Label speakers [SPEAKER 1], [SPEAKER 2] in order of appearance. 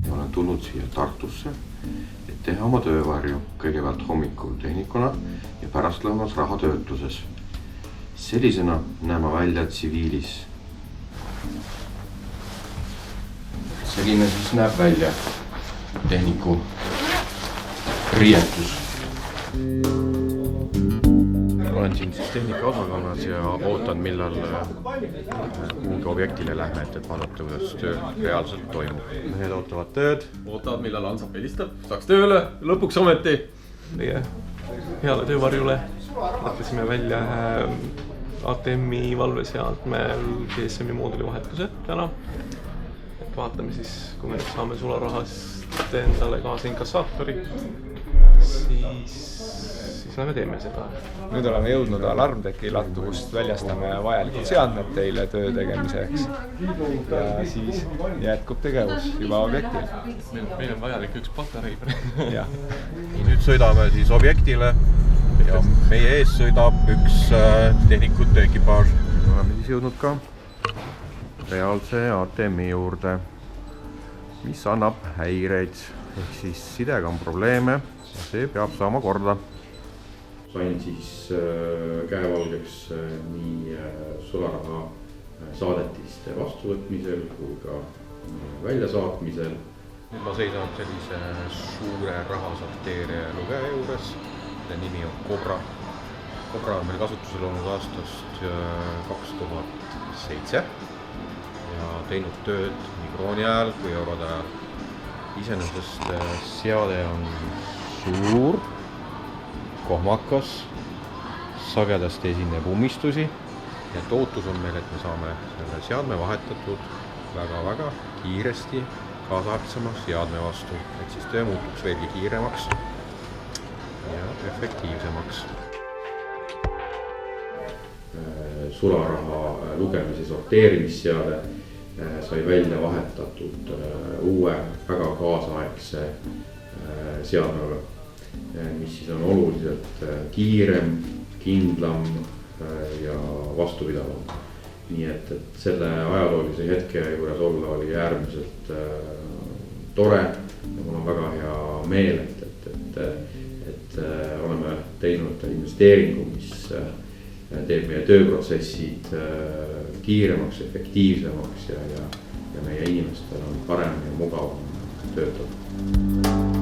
[SPEAKER 1] Ma olen tulnud siia Tartusse, et teha oma töövarju kõigepealt hommikul tehnikuna ja pärastlõunas rahatöötluses. Sellisena näen ma välja tsiviilis. Selline siis näeb välja tehniku riietus. Olen siin siis tehnika osakonnas ja ootan, millal kuhugi objektile lähme, et vaadata, kuidas töö reaalselt toimub. Mehed ootavad tööd.
[SPEAKER 2] Ootavad, millal Ansap helistab. Saaks tööle, lõpuks ometi.
[SPEAKER 3] Meie heale töövarjule mõtlesime välja ATM-i valveseadmel GSM-i mooduli vahetuse täna. Et vaatame siis, kui me nüüd saame sularahast endale kaasa inkassaatori, siis me teeme seda.
[SPEAKER 4] Nüüd oleme jõudnud alarmteki lattu, kust väljastame vajalikud seadmed teile töö tegemiseks. Ja siis jätkub tegevus juba objektil.
[SPEAKER 3] Meil on vajalik üks patarei.
[SPEAKER 1] Nüüd sõidame siis objektile ja meie ees sõidab üks tehnikute ekipaaž. Oleme siis jõudnud ka reaalse ATM-i juurde, mis annab häireid. Ehk siis sidega on probleeme ja see peab saama korda. Sain siis käevalgeks nii sularaha saadetiste vastuvõtmisel kui ka väljasaatmisel. Nüüd ma seisan sellise suure rahasorteerija lugeja juures. Selle nimi on Cobra. Cobra on meil kasutusel olnud aastast 2007 ja teinud tööd nii krooni ajal kui eurode ajal. Iseenesest seade on suur, kohmakas, sagedasti esineb ummistusi ja ootus on meil, et me saame selle seadme vahetatud väga kiiresti kaasaegsema seadme vastu, et siis töö muutuks veelgi kiiremaks ja efektiivsemaks. Sularaha lugemise sorteerimisseade sai välja vahetatud uue väga kaasaegse seadmega, mis siis on oluliselt kiirem, kindlam ja vastupidavam. Nii et selle ajaloolise hetke juures olla oli äärmiselt tore ja mul on väga hea meel, et oleme teinud investeeringu, mis teeb meie tööprotsessid kiiremaks, efektiivsemaks ja meie inimestel on parem ja mugavam töötada.